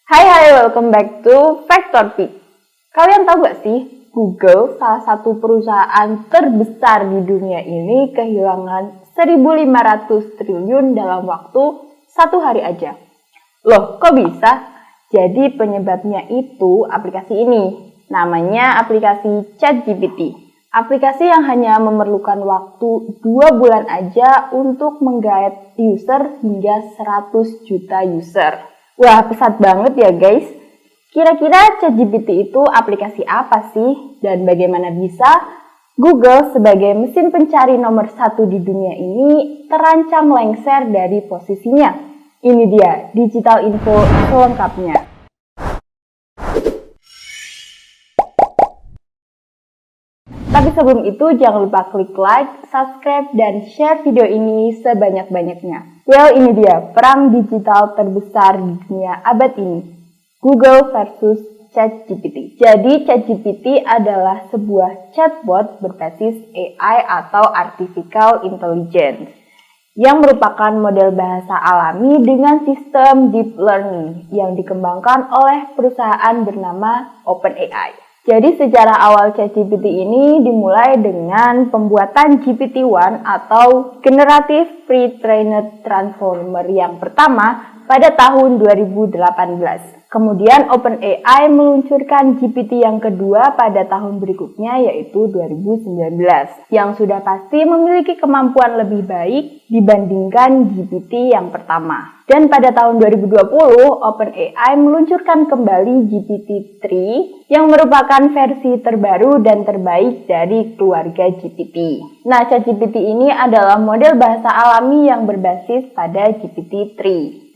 Hai, welcome back to Factor Peak. Kalian tahu gak sih, Google, salah satu perusahaan terbesar di dunia ini, kehilangan 1.500 triliun dalam waktu 1 hari aja. Loh, kok bisa? Jadi penyebabnya itu aplikasi ini. Namanya aplikasi ChatGPT. Aplikasi yang hanya memerlukan waktu 2 bulan aja untuk menggait user hingga 100 juta user. Wah, pesat banget ya guys. Kira-kira ChatGPT itu aplikasi apa sih? Dan bagaimana bisa Google sebagai mesin pencari nomor 1 di dunia ini terancam lengser dari posisinya? Ini dia, digital info selengkapnya. Tapi sebelum itu jangan lupa klik like, subscribe, dan share video ini sebanyak-banyaknya. Well, ini dia perang digital terbesar di dunia abad ini. Google versus ChatGPT. Jadi ChatGPT adalah sebuah chatbot berbasis AI atau Artificial Intelligence yang merupakan model bahasa alami dengan sistem deep learning yang dikembangkan oleh perusahaan bernama OpenAI. Jadi secara awal ChatGPT ini dimulai dengan pembuatan GPT-1 atau Generative Pre-trained Transformer yang pertama pada tahun 2018. Kemudian OpenAI meluncurkan GPT yang kedua pada tahun berikutnya yaitu 2019 yang sudah pasti memiliki kemampuan lebih baik dibandingkan GPT yang pertama. Dan pada tahun 2020, OpenAI meluncurkan kembali GPT-3 yang merupakan versi terbaru dan terbaik dari keluarga GPT. Nah, ChatGPT ini adalah model bahasa alami yang berbasis pada GPT-3.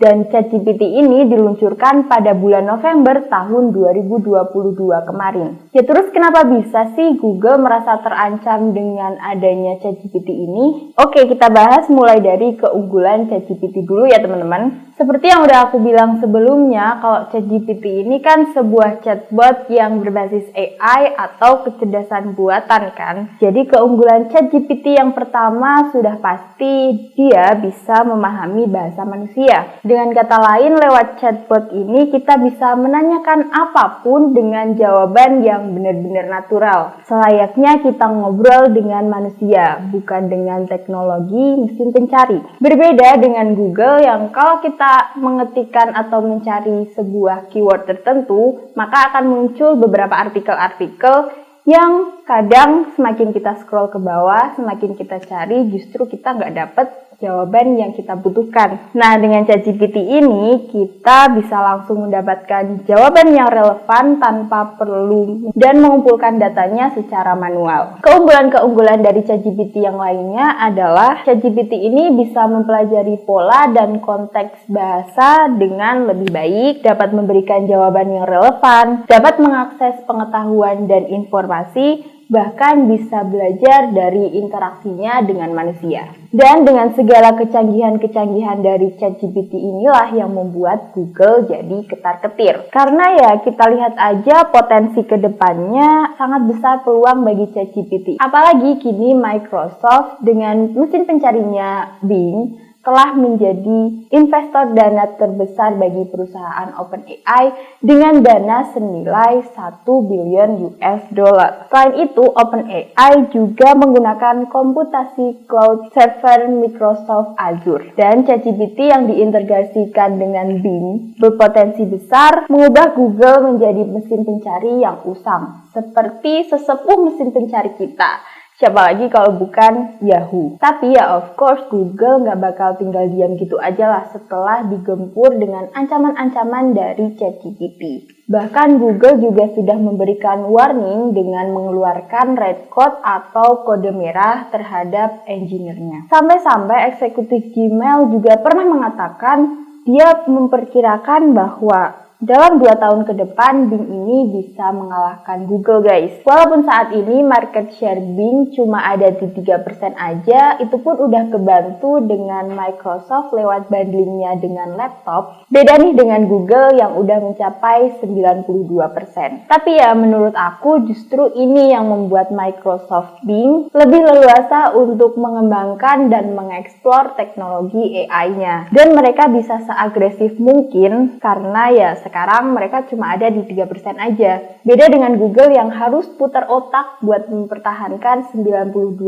Dan ChatGPT ini diluncurkan pada bulan November tahun 2022 kemarin. Ya terus kenapa bisa sih Google merasa terancam dengan adanya ChatGPT ini? Oke, kita bahas mulai dari keunggulan ChatGPT dulu ya teman-teman. Seperti yang udah aku bilang sebelumnya, kalau ChatGPT ini kan sebuah chatbot yang berbasis AI atau kecerdasan buatan kan. Jadi keunggulan ChatGPT yang pertama sudah pasti dia bisa memahami bahasa manusia. Dengan kata lain, lewat chatbot ini kita bisa menanyakan apapun dengan jawaban yang benar-benar natural. Selayaknya kita ngobrol dengan manusia, bukan dengan teknologi mesin pencari. Berbeda dengan Google yang kalau kita mengetikkan atau mencari sebuah keyword tertentu, maka akan muncul beberapa artikel-artikel yang kadang semakin kita scroll ke bawah, semakin kita cari, justru kita nggak dapet jawaban yang kita butuhkan. Nah, dengan ChatGPT ini, kita bisa langsung mendapatkan jawaban yang relevan tanpa perlu dan mengumpulkan datanya secara manual. Keunggulan-keunggulan dari ChatGPT yang lainnya adalah ChatGPT ini bisa mempelajari pola dan konteks bahasa dengan lebih baik, dapat memberikan jawaban yang relevan, dapat mengakses pengetahuan dan informasi, bahkan bisa belajar dari interaksinya dengan manusia. Dan dengan segala kecanggihan-kecanggihan dari ChatGPT inilah yang membuat Google jadi ketar-ketir. Karena ya kita lihat aja potensi kedepannya sangat besar peluang bagi ChatGPT. Apalagi kini Microsoft dengan mesin pencarinya Bing telah menjadi investor dana terbesar bagi perusahaan OpenAI dengan dana senilai 1 billion US dollar. Selain itu, OpenAI juga menggunakan komputasi cloud server Microsoft Azure. Dan ChatGPT yang diintegrasikan dengan Bing berpotensi besar mengubah Google menjadi mesin pencari yang usang, seperti sesepuh mesin pencari kita. Siapa lagi kalau bukan Yahoo. Tapi ya of course Google nggak bakal tinggal diam gitu aja lah setelah digempur dengan ancaman-ancaman dari ChatGPT. Bahkan Google juga sudah memberikan warning dengan mengeluarkan red code atau kode merah terhadap engineer-nya. Sampai-sampai eksekutif Gmail juga pernah mengatakan dia memperkirakan bahwa dalam 2 tahun ke depan, Bing ini bisa mengalahkan Google guys. Walaupun saat ini market share Bing cuma ada di 3% aja, itu pun udah kebantu dengan Microsoft lewat bundlingnya dengan laptop. Beda nih dengan Google yang udah mencapai 92%. Tapi ya menurut aku justru ini yang membuat Microsoft Bing lebih leluasa untuk mengembangkan dan mengeksplor teknologi AI-nya. Dan mereka bisa seagresif mungkin karena ya sekarang mereka cuma ada di 3% aja. Beda dengan Google yang harus putar otak buat mempertahankan 92%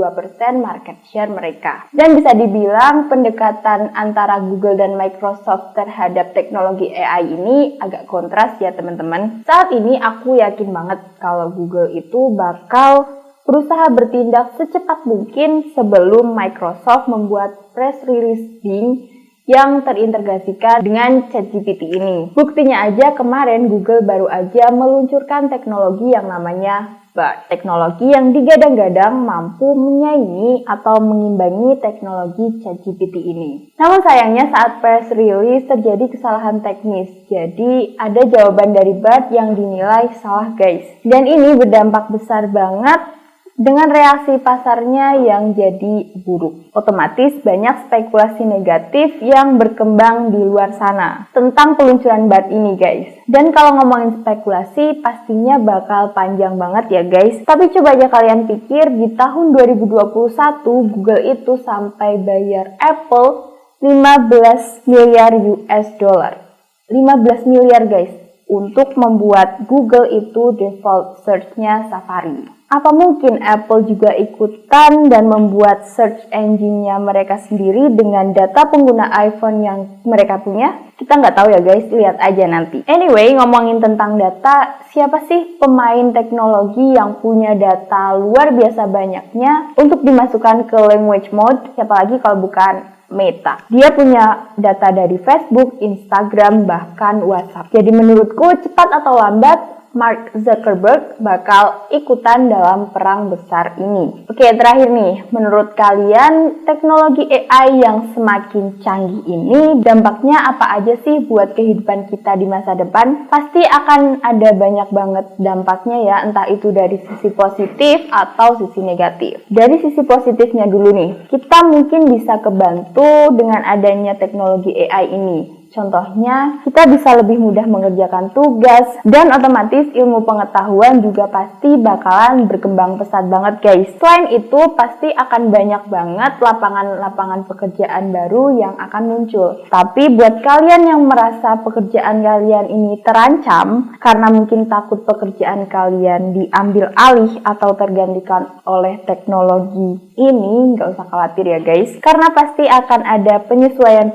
market share mereka. Dan bisa dibilang pendekatan antara Google dan Microsoft terhadap teknologi AI ini agak kontras ya teman-teman. Saat ini aku yakin banget kalau Google itu bakal berusaha bertindak secepat mungkin sebelum Microsoft membuat press release Bing yang terintegrasikan dengan ChatGPT ini. Buktinya aja kemarin Google baru aja meluncurkan teknologi yang namanya Bard. Teknologi yang digadang-gadang mampu menyaingi atau mengimbangi teknologi ChatGPT ini. Namun sayangnya saat press release terjadi kesalahan teknis. Jadi ada jawaban dari Bard yang dinilai salah guys. Dan ini berdampak besar banget dengan reaksi pasarnya yang jadi buruk. Otomatis banyak spekulasi negatif yang berkembang di luar sana tentang peluncuran Bard ini guys. Dan kalau ngomongin spekulasi pastinya bakal panjang banget ya guys. Tapi coba aja kalian pikir di tahun 2021 Google itu sampai bayar Apple 15 miliar US dollar. 15 miliar guys untuk membuat Google itu default search-nya Safari. Apa mungkin Apple juga ikutan dan membuat search engine-nya mereka sendiri dengan data pengguna iPhone yang mereka punya? Kita nggak tahu ya guys, lihat aja nanti. Anyway, ngomongin tentang data, siapa sih pemain teknologi yang punya data luar biasa banyaknya untuk dimasukkan ke language mode? Siapa lagi kalau bukan Meta. Dia punya data dari Facebook, Instagram, bahkan WhatsApp. Jadi menurutku cepat atau lambat Mark Zuckerberg bakal ikutan dalam perang besar ini. Oke, terakhir nih, menurut kalian teknologi AI yang semakin canggih ini dampaknya apa aja sih buat kehidupan kita di masa depan? Pasti akan ada banyak banget dampaknya ya, entah itu dari sisi positif atau sisi negatif. Dari sisi positifnya dulu nih, kita mungkin bisa kebantu dengan adanya teknologi AI ini. Contohnya, kita bisa lebih mudah mengerjakan tugas dan otomatis ilmu pengetahuan juga pasti bakalan berkembang pesat banget guys. Selain itu, pasti akan banyak banget lapangan-lapangan pekerjaan baru yang akan muncul. Tapi buat kalian yang merasa pekerjaan kalian ini terancam karena mungkin takut pekerjaan kalian diambil alih atau tergantikan oleh teknologi ini, nggak usah khawatir ya guys. Karena pasti akan ada penyesuaian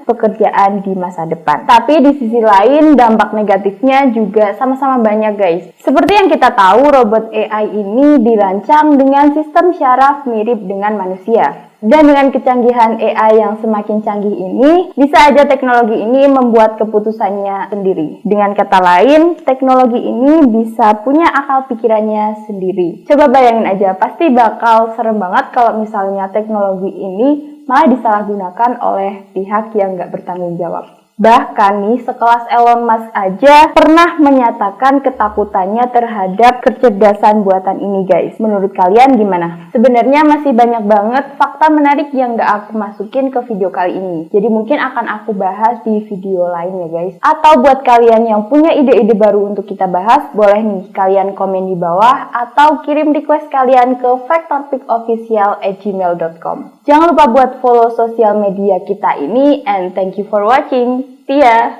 pekerjaan di masa depan. Tapi di sisi lain dampak negatifnya juga sama-sama banyak guys. Seperti yang kita tahu, robot AI ini dirancang dengan sistem syaraf mirip dengan manusia. Dan dengan kecanggihan AI yang semakin canggih ini, bisa aja teknologi ini membuat keputusannya sendiri. Dengan kata lain, teknologi ini bisa punya akal pikirannya sendiri. Coba bayangin aja, pasti bakal serem banget kalau misalnya teknologi ini malah disalahgunakan oleh pihak yang nggak bertanggung jawab. Bahkan nih, sekelas Elon Musk aja pernah menyatakan ketakutannya terhadap kecerdasan buatan ini guys. Menurut kalian gimana? Sebenarnya masih banyak banget fakta menarik yang gak aku masukin ke video kali ini. Jadi mungkin akan aku bahas di video lain ya guys. Atau buat kalian yang punya ide-ide baru untuk kita bahas, boleh nih kalian komen di bawah atau kirim request kalian ke facttopic@gmail.com. Jangan lupa buat follow sosial media kita ini and thank you for watching. See ya!